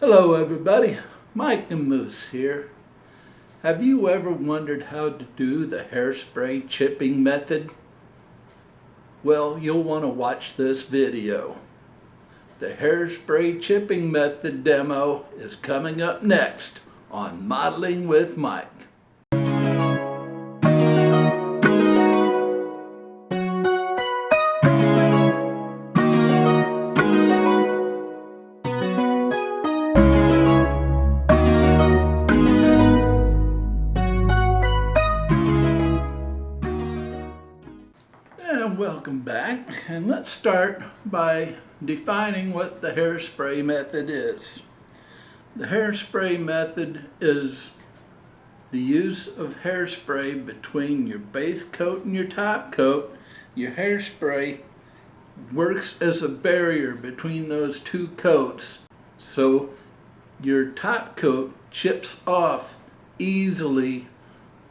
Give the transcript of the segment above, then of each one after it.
Hello everybody, Mike and Moose here. Have you ever wondered how to do the hairspray chipping method? Well, you'll want to watch this video. The hairspray chipping method demo is coming up next on Modeling with Mike. And welcome back, and let's start by defining what the hairspray method is. The hairspray method is the use of hairspray between your base coat and your top coat. Your hairspray works as a barrier between those two coats, so your top coat chips off easily,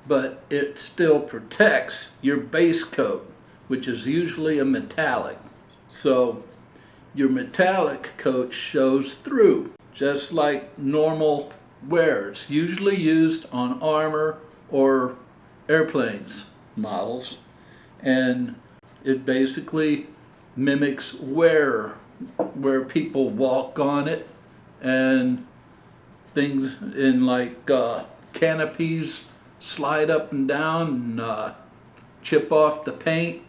but it still protects your base coat, which is usually a metallic. So your metallic coat shows through, just like normal wear. It's usually used on armor or airplanes models, and it basically mimics wear, where people walk on it, and things in like canopies slide up and down and chip off the paint.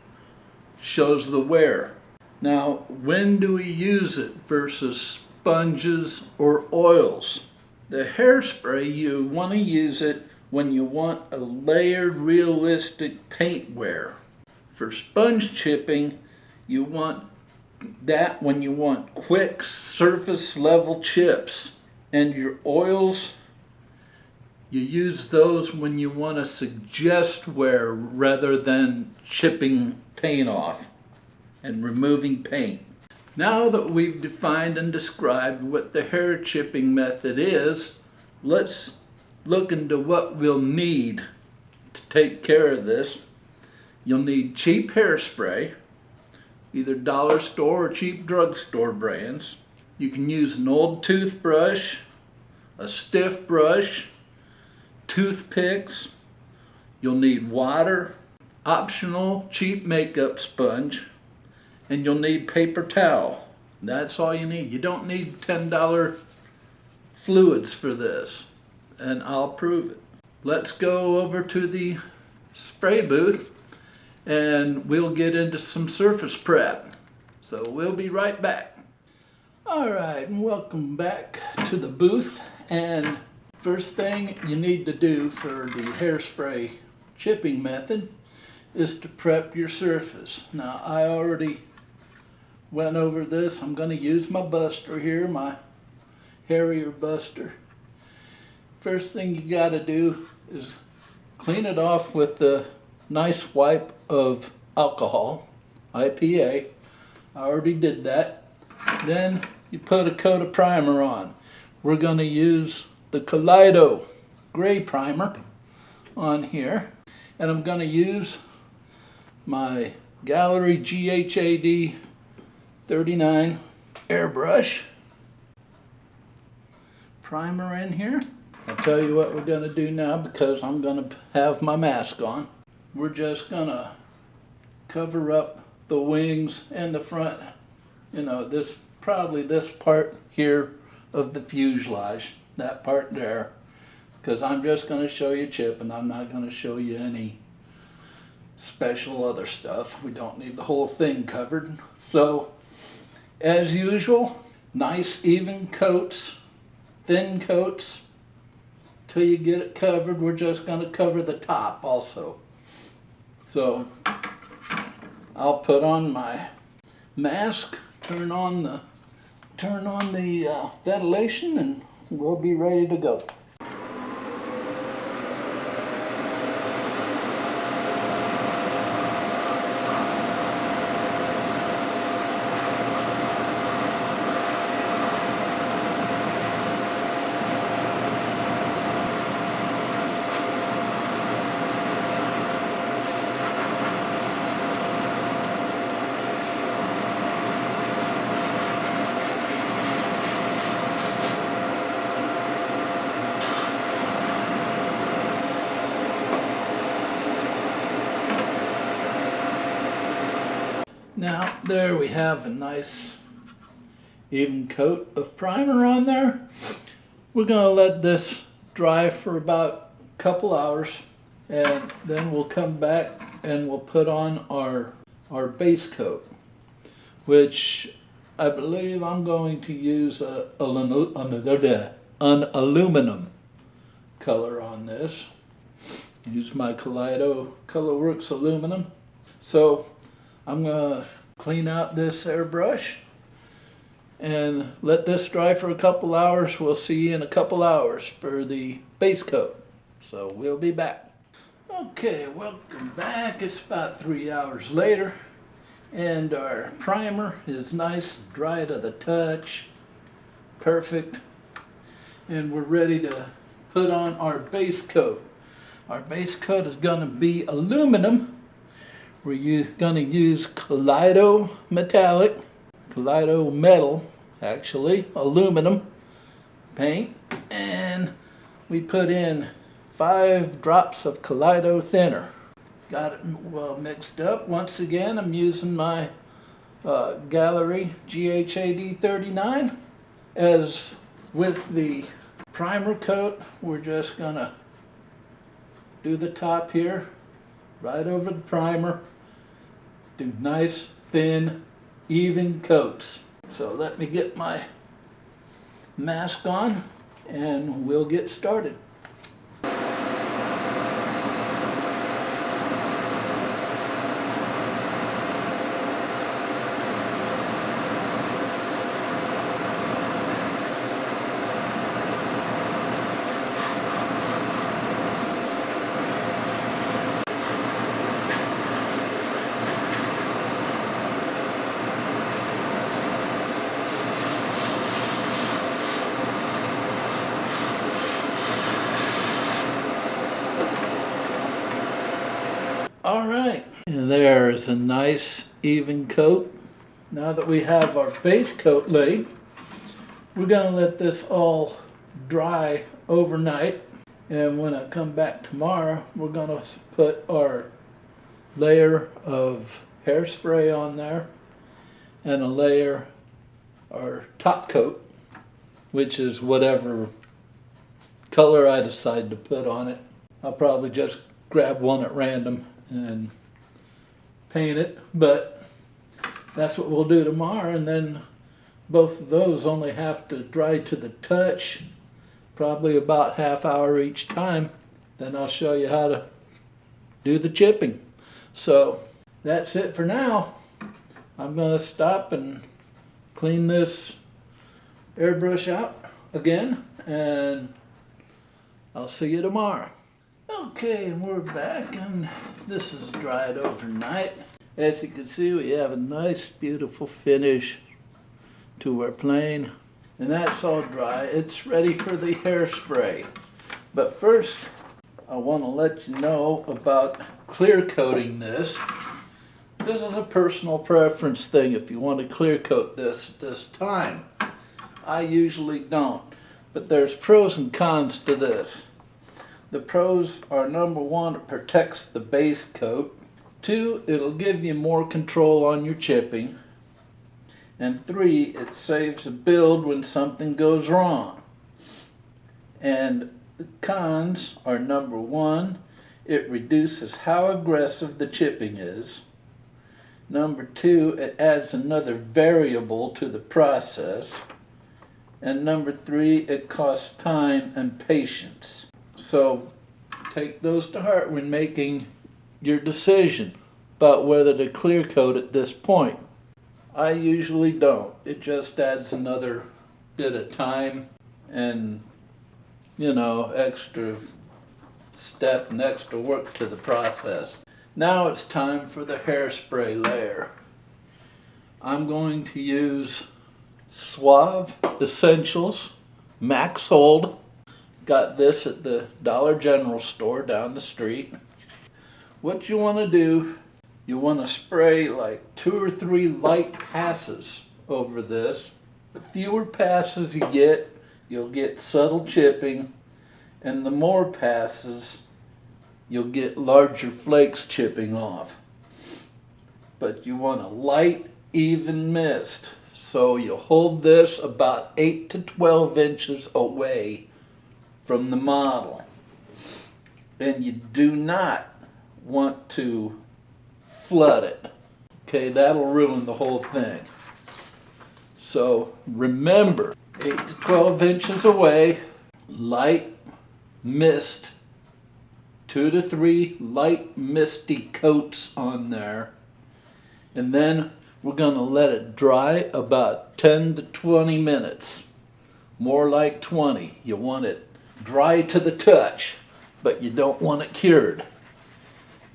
Shows the wear. Now, when do we use it versus sponges or oils? The hairspray, you want to use it when you want a layered, realistic paint wear. For sponge chipping, you want that when you want quick surface level chips. And your oils, you use those when you want to suggest wear rather than chipping paint off and removing paint. Now that we've defined and described what the hair chipping method is, let's look into what we'll need to take care of this. You'll need cheap hairspray, either dollar store or cheap drugstore brands. You can use an old toothbrush, a stiff brush, toothpicks. You'll need water, optional cheap makeup sponge, and you'll need paper towel. That's all you need. You don't need $10 fluids for this, and I'll prove it. Let's go over to the spray booth and we'll get into some surface prep. So we'll be right back. All right, and welcome back to the booth. And first thing you need to do for the hairspray chipping method is to prep your surface. Now, I already went over this. I'm going to use my buster here, my Harrier buster. First thing you got to do is clean it off with a nice wipe of alcohol, IPA. I already did that. Then you put a coat of primer on. We're going to use the Kaleido gray primer on here, and I'm going to use my Gallery GHAD 39 airbrush primer in here. I'll tell you what we're going to do now, because I'm going to have my mask on. We're just going to cover up the wings and the front, probably this part here of the fuselage, that part there, because I'm just going to show you chip, and I'm not going to show you any special other stuff. We don't need the whole thing covered. So, as usual, nice even coats, thin coats, till you get it covered. We're just going to cover the top also. So, I'll put on my mask, turn on the ventilation, and we'll be ready to go. Now there we have a nice even coat of primer on there. We're going to let this dry for about a couple hours, and then we'll come back and we'll put on our base coat, which I believe I'm going to use an aluminum color on this. Use my Kaleido Colorworks aluminum. So I'm going to clean out this airbrush and let this dry for a couple hours. We'll see you in a couple hours for the base coat. So we'll be back. Okay, welcome back. It's about 3 hours later, and our primer is nice, dry to the touch, perfect. And we're ready to put on our base coat. Our base coat is going to be aluminum. We're going to use Kaleido metal, actually, aluminum paint, and we put in 5 drops of Kaleido thinner. Got it well mixed up. Once again, I'm using my Gallery GHAD 39. As with the primer coat, we're just going to do the top here, right over the primer. Do nice, thin, even coats. So let me get my mask on and we'll get started. Alright, and there is a nice even coat. Now that we have our base coat laid, we're going to let this all dry overnight, and when I come back tomorrow, we're going to put our layer of hairspray on there and a layer, our top coat, which is whatever color I decide to put on it. I'll probably just grab one at random and paint it, but that's what we'll do tomorrow. And then both of those only have to dry to the touch, probably about half hour each time. Then I'll show you how to do the chipping. So that's it for now. I'm going to stop and clean this airbrush out again, and I'll see you tomorrow. Okay, and we're back, and this is dried overnight. As you can see, we have a nice, beautiful finish to our plane, and that's all dry. It's ready for the hairspray. But first, I want to let you know about clear coating this. This is a personal preference thing if you want to clear coat this time. I usually don't, but there's pros and cons to this. The pros are, number one, it protects the base coat. 2, it'll give you more control on your chipping. And 3, it saves a build when something goes wrong. And the cons are, number 1, it reduces how aggressive the chipping is. Number 2, it adds another variable to the process. And number 3, it costs time and patience. So take those to heart when making your decision about whether to clear coat at this point. I usually don't. It just adds another bit of time and, extra step and extra work to the process. Now it's time for the hairspray layer. I'm going to use Suave Essentials Max Hold. Got this at the Dollar General store down the street. What you want to do, you want to spray like 2 or 3 light passes over this. The fewer passes you get, you'll get subtle chipping, and the more passes, you'll get larger flakes chipping off. but you want a light, even mist. So you hold this about 8 to 12 inches away from the model. And you do not want to flood it. Okay, that'll ruin the whole thing. So remember, 8 to 12 inches away, light mist, 2 to 3 light misty coats on there. And then we're going to let it dry about 10 to 20 minutes. More like 20. You want it dry to the touch, but you don't want it cured.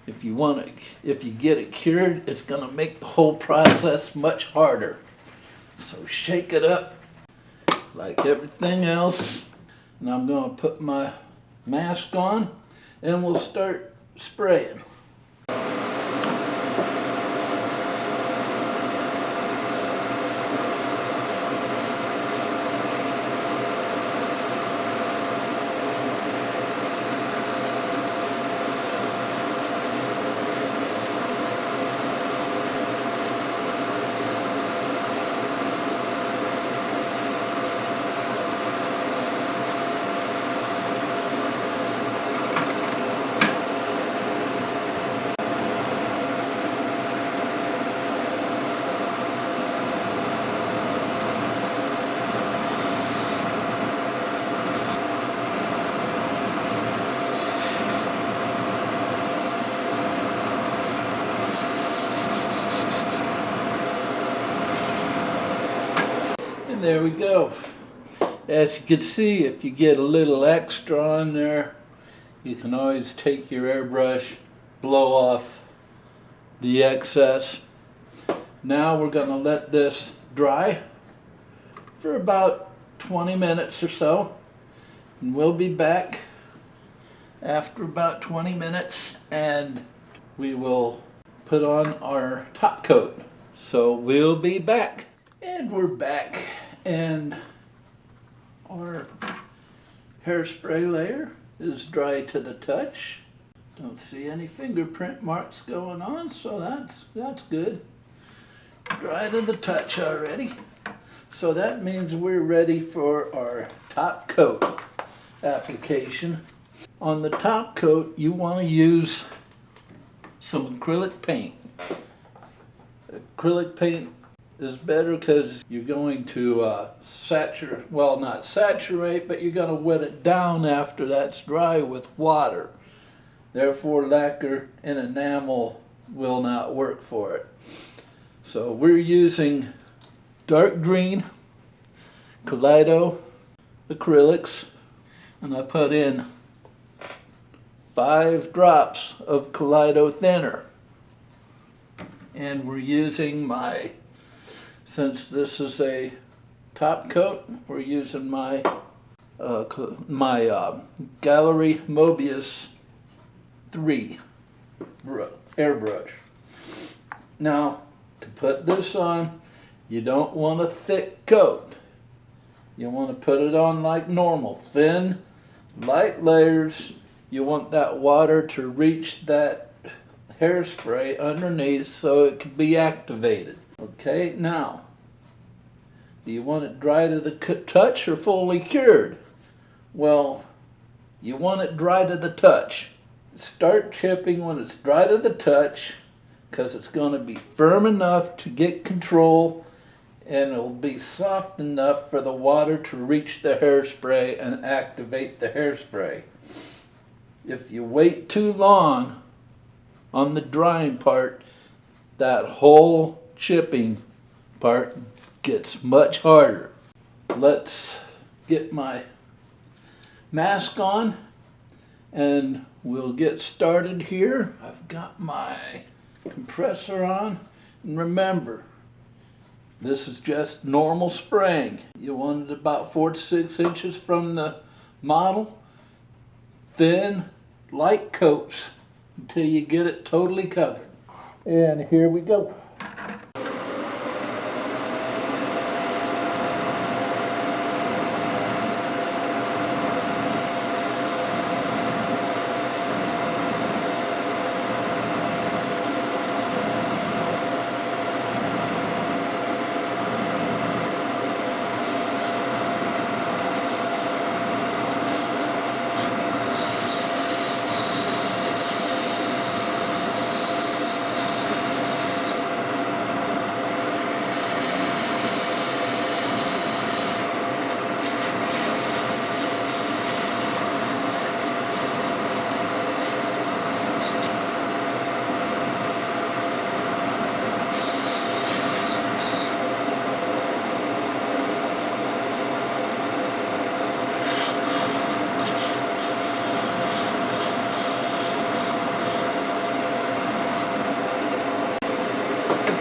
If you get it cured, it's going to make the whole process much harder. So shake it up like everything else. And I'm going to put my mask on and we'll start spraying. There we go. As you can see, if you get a little extra on there, you can always take your airbrush, blow off the excess. Now we're going to let this dry for about 20 minutes or so. And we'll be back after about 20 minutes and we will put on our top coat. So we'll be back. And we're back. And our hairspray layer is dry to the touch. Don't see any fingerprint marks going on, so that's good. Dry to the touch already. So that means we're ready for our top coat application. On the top coat, you want to use some acrylic paint. Acrylic paint is better because you're going to saturate, well, not saturate, but you're going to wet it down after that's dry with water. Therefore, lacquer and enamel will not work for it. So we're using dark green Kaleido acrylics, and I put in 5 drops of Kaleido thinner. And we're using since this is a top coat, we're using my Gallery Mobius 3 airbrush. Now, to put this on, you don't want a thick coat. You want to put it on like normal, thin, light layers. You want that water to reach that hairspray underneath so it can be activated. Okay, now, do you want it dry to the touch or fully cured? Well, you want it dry to the touch. Start chipping when it's dry to the touch because it's going to be firm enough to get control and it'll be soft enough for the water to reach the hairspray and activate the hairspray. If you wait too long on the drying part, that whole chipping part gets much harder. Let's get my mask on and we'll get started here. I've got my compressor on, and remember, this is just normal spraying. You want it about 4 to 6 inches from the model. Thin, light coats until you get it totally covered. And here we go.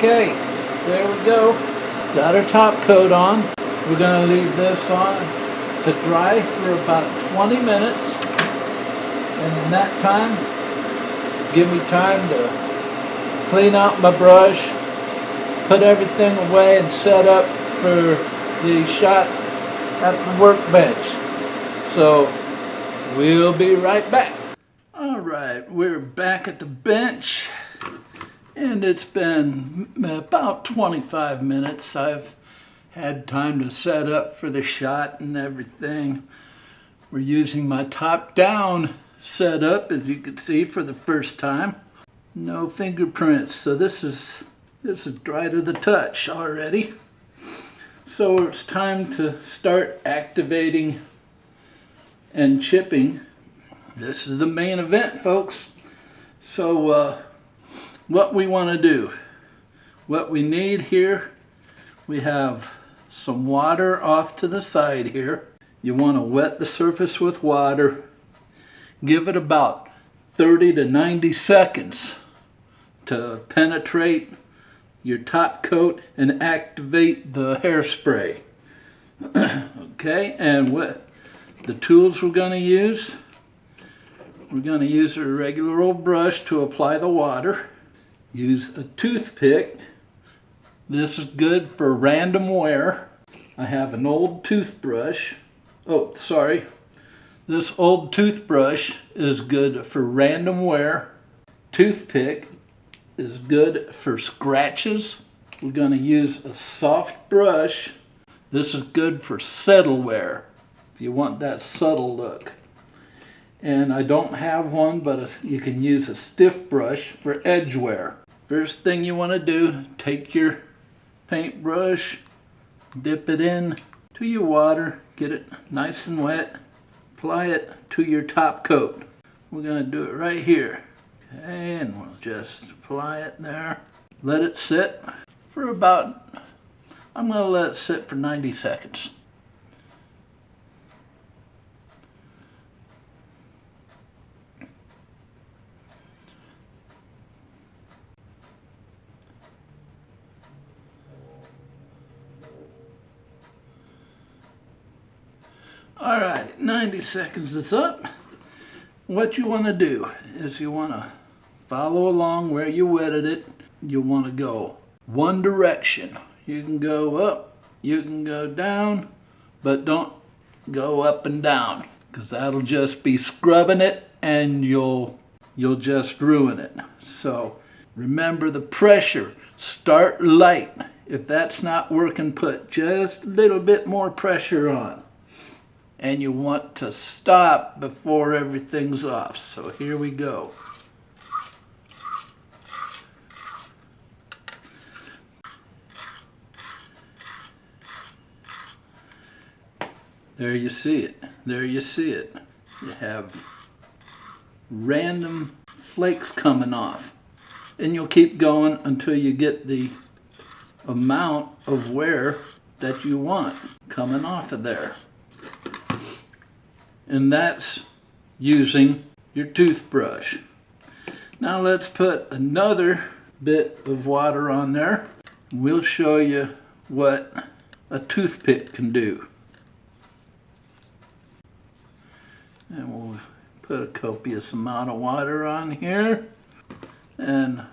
Okay, there we go. Got our top coat on. We're going to leave this on to dry for about 20 minutes. And in that time, give me time to clean out my brush, put everything away and set up for the shot at the workbench. So we'll be right back. All right, we're back at the bench, and it's been about 25 minutes. I've had time to set up for the shot and everything. We're using my top-down setup, as you can see, for the first time. No fingerprints, so this is dry to the touch already. So it's time to start activating and chipping. This is the main event, folks. So what we want to do, what we need here, we have some water off to the side here. You want to wet the surface with water. Give it about 30 to 90 seconds to penetrate your top coat and activate the hairspray. Okay, and what the tools we're going to use, we're going to use a regular old brush to apply the water. Use a toothpick. This is good for random wear. I have an old toothbrush. Oh, sorry. This old toothbrush is good for random wear. Toothpick is good for scratches. We're going to use a soft brush. This is good for settle wear, if you want that subtle look. And I don't have one, but you can use a stiff brush for edge wear. First thing you want to do, take your paintbrush, dip it in to your water, get it nice and wet, apply it to your top coat. We're going to do it right here. Okay, and we'll just apply it there. Let it sit for about, I'm going to let it sit for 90 seconds. All right, 90 seconds is up. What you want to do is you want to follow along where you wetted it. You want to go one direction. You can go up, you can go down, but don't go up and down, because that'll just be scrubbing it and you'll just ruin it. So remember the pressure. Start light. If that's not working, put just a little bit more pressure on. And you want to stop before everything's off. So here we go. There you see it. There you see it. You have random flakes coming off. And you'll keep going until you get the amount of wear that you want coming off of there. And that's using your toothbrush. Now let's put another bit of water on there. We'll show you what a toothpick can do. And we'll put a copious amount of water on here, and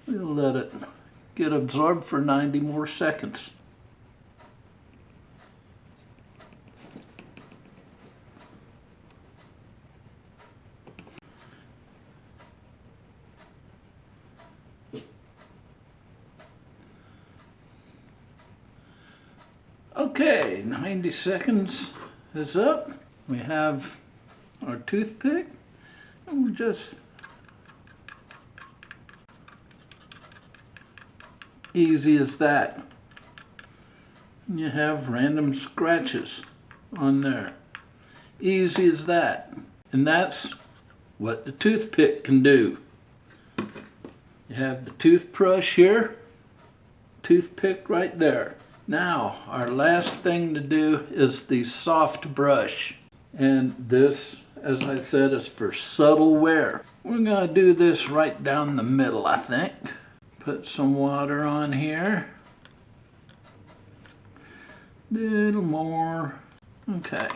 we'll let it get absorbed for 90 more seconds. Okay, 90 seconds is up. We have our toothpick, and we'll just easy as that. And you have random scratches on there. Easy as that. And that's what the toothpick can do. You have the toothbrush here, toothpick right there. Now, our last thing to do is the soft brush. And this, as I said, is for subtle wear. We're going to do this right down the middle, I think. Put some water on here. Little more. Okay.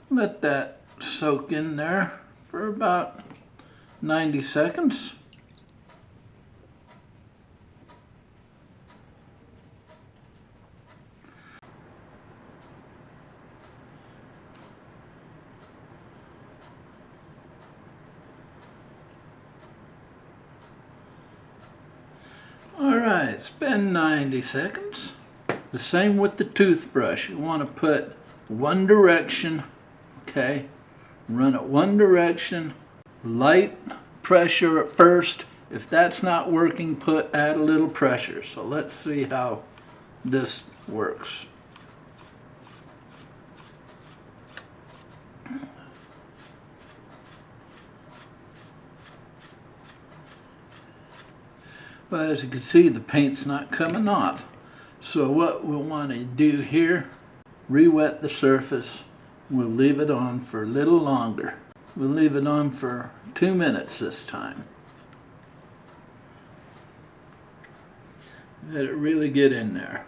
Let that soak in there for about 90 seconds. Alright, it's been 90 seconds. The same with the toothbrush. You want to put one direction, okay? Run it one direction, light pressure at first. If that's not working, add a little pressure. So let's see how this works. Well, as you can see, the paint's not coming off. So what we'll want to do here, re-wet the surface. We'll leave it on for a little longer. We'll leave it on for 2 minutes this time. Let it really get in there.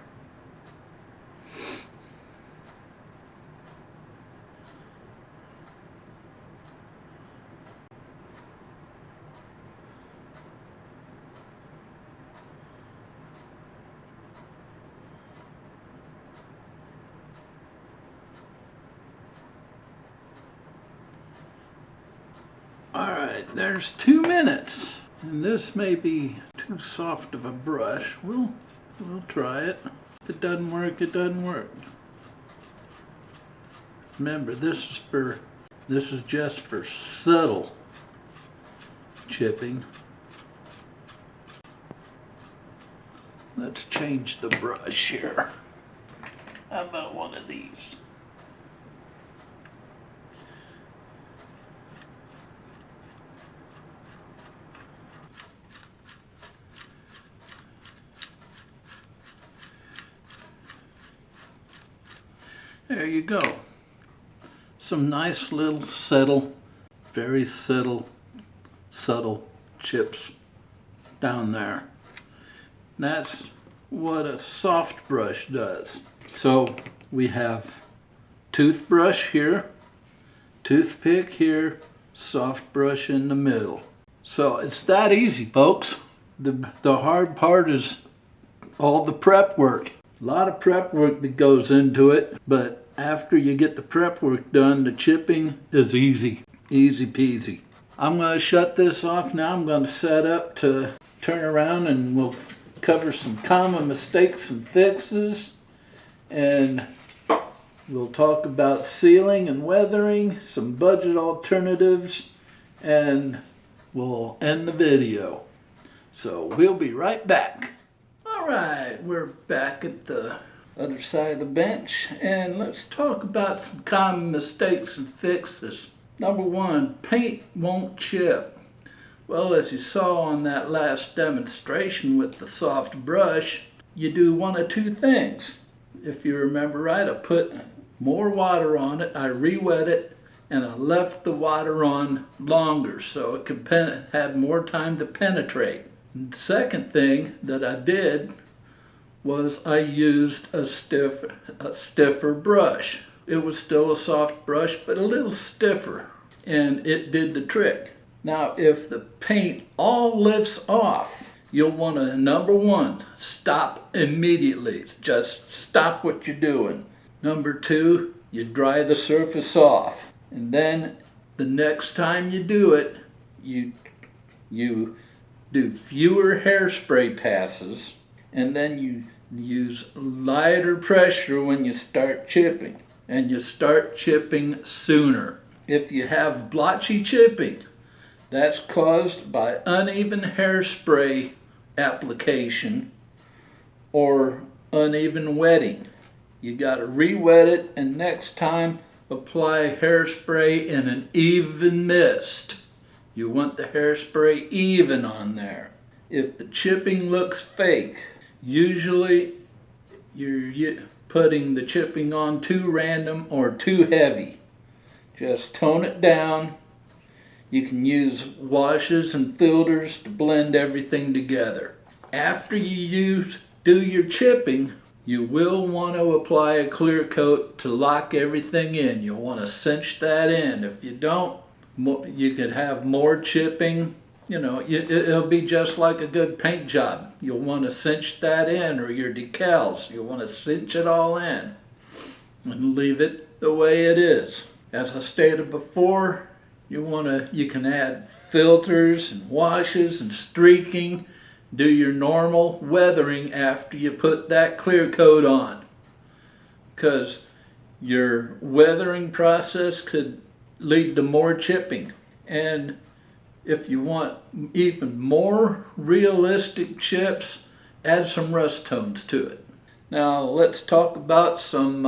Alright, there's 2 minutes. And this may be too soft of a brush. We'll try it. If it doesn't work, it doesn't work. Remember, this is just for subtle chipping. Let's change the brush here. How about one of these? There you go. Some nice little very subtle chips down there. That's what a soft brush does. So we have toothbrush here, toothpick here, soft brush in the middle. So it's that easy, folks. The hard part is all the prep work. A lot of prep work that goes into it, but after you get the prep work done, the chipping is easy. Easy peasy. I'm going to shut this off now. I'm going to set up to turn around and we'll cover some common mistakes and fixes. And we'll talk about sealing and weathering, some budget alternatives, and we'll end the video. So we'll be right back. Alright, we're back at the other side of the bench, and let's talk about some common mistakes and fixes. Number one, paint won't chip. Well, as you saw on that last demonstration with the soft brush, you do one of two things. If you remember right, I put more water on it, I re-wet it, and I left the water on longer so it could have more time to penetrate. And the second thing that I did was I used a stiffer brush. It was still a soft brush, but a little stiffer, and it did the trick. Now, if the paint all lifts off, you'll want to, number one, stop immediately. Just stop what you're doing. Number two, you dry the surface off. And then the next time you do it, you do fewer hairspray passes, and then you use lighter pressure when you start chipping, and you start chipping sooner. If you have blotchy chipping, that's caused by uneven hairspray application or uneven wetting. You got to re-wet it, and next time apply hairspray in an even mist. You want the hairspray even on there. If the chipping looks fake, usually you're putting the chipping on too random or too heavy. Just tone it down. You can use washes and filters to blend everything together. After do your chipping, you will want to apply a clear coat to lock everything in. You'll want to cinch that in. If you don't, you could have more chipping. You know, it'll be just like a good paint job. You'll want to cinch that in, or your decals. You'll want to cinch it all in and leave it the way it is. As I stated before, you can add filters and washes and streaking. Do your normal weathering after you put that clear coat on, because your weathering process could lead to more chipping. And if you want even more realistic chips, add some rust tones to it. Now let's talk about some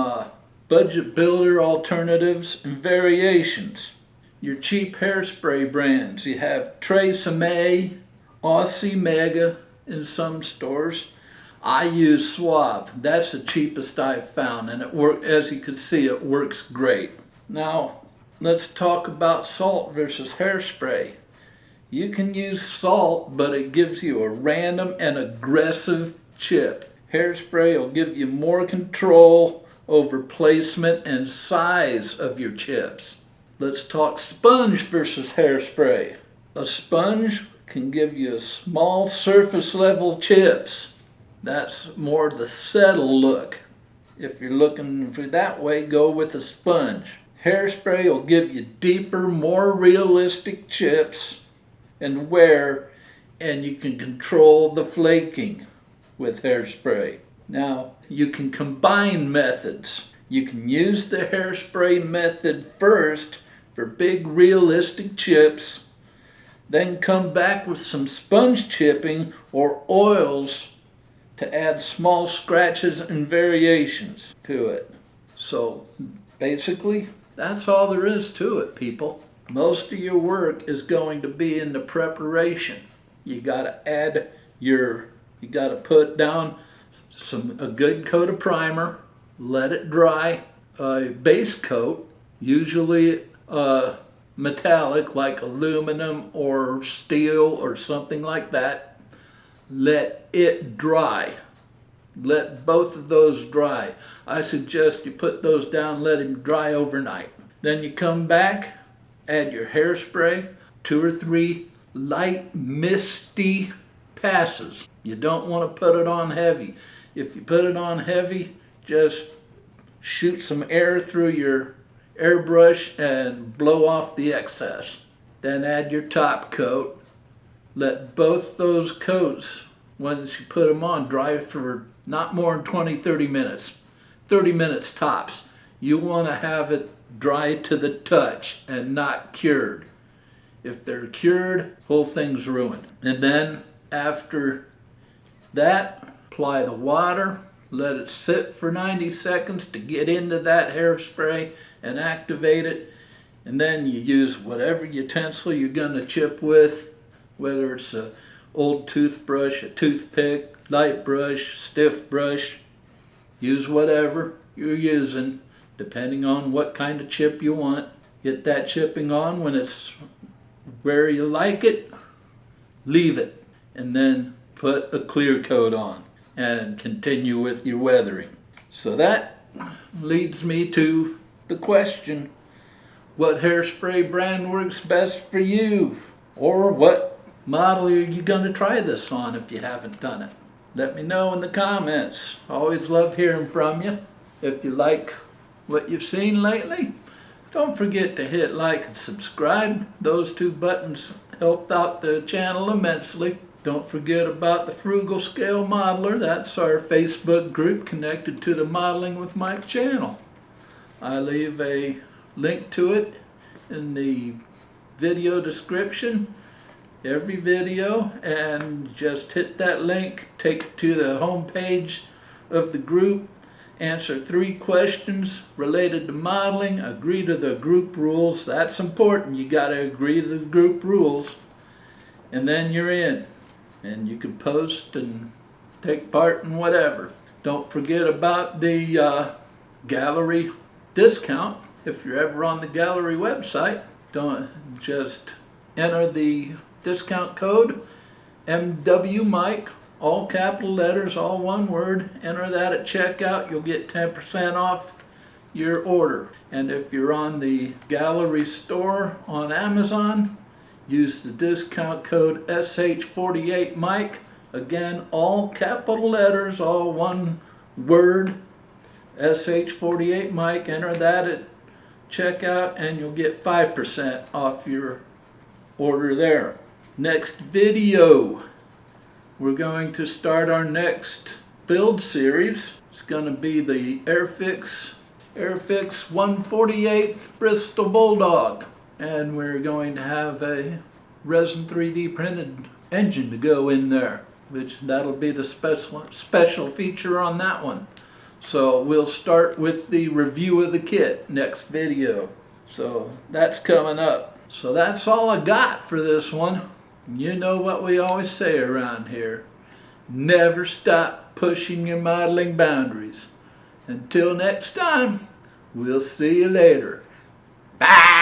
budget builder alternatives and variations. Your cheap hairspray brands. You have Tresemme, Aussie Mega in some stores. I use Suave. That's the cheapest I've found, and as you can see, it works great. Now let's talk about salt versus hairspray. You can use salt, but it gives you a random and aggressive chip. Hairspray will give you more control over placement and size of your chips. Let's talk sponge versus hairspray. A sponge can give you a small surface level chips. That's more the settle look. If you're looking for that way, go with a sponge. Hairspray will give you deeper, more realistic chips and wear, and you can control the flaking with hairspray. Now, you can combine methods. You can use the hairspray method first for big realistic chips, then come back with some sponge chipping or oils to add small scratches and variations to it. So basically, that's all there is to it, people. Most of your work is going to be in the preparation. You gotta put down a good coat of primer, let it dry, a base coat, usually metallic like aluminum or steel or something like that. Let it dry. Let both of those dry. I suggest you put those down, let them dry overnight. Then you come back, add your hairspray, 2 or 3 light misty passes. You don't want to put it on heavy. If you put it on heavy, just shoot some air through your airbrush and blow off the excess. Then add your top coat. Let both those coats, once you put them on, dry for not more than 20-30 minutes. 30 minutes tops. You want to have it dry to the touch and not cured. If they're cured, whole thing's ruined. And then after that, apply the water, let it sit for 90 seconds to get into that hairspray and activate it. And then you use whatever utensil you're going to chip with, whether it's an old toothbrush, a toothpick, light brush, stiff brush. Use whatever you're using, depending on what kind of chip you want. Get that chipping on. When it's where you like it, leave it, and then put a clear coat on and continue with your weathering. So that leads me to the question, what hairspray brand works best for you? Or what model are you going to try this on if you haven't done it? Let me know in the comments. Always love hearing from you. If you like what you've seen lately, don't forget to hit like and subscribe. Those 2 buttons helped out the channel immensely. Don't forget about the Frugal Scale Modeler. That's our Facebook group connected to the Modeling with Mike channel. I leave a link to it in the video description, every video, and just hit that link, take it to the home page of the group, answer 3 questions related to modeling, agree to the group rules. That's important. You got to agree to the group rules, and then you're in. And you can post and take part in whatever. Don't forget about the gallery discount. If you're ever on the gallery website, don't just enter the discount code MWMike all capital letters, all one word. Enter that at checkout. You'll get 10% off your order. And if you're on the gallery store on Amazon, use the discount code SH48Mike. Again, all capital letters, all one word, SH48Mike. Enter that at checkout and you'll get 5% off your order there. Next video, we're going to start our next build series. It's going to be the Airfix 1/48 Bristol Bulldog. And we're going to have a resin 3D printed engine to go in there, which that'll be the special feature on that one. So we'll start with the review of the kit next video. So that's coming up. So that's all I got for this one. You know what we always say around here. Never stop pushing your modeling boundaries. Until next time, we'll see you later. Bye!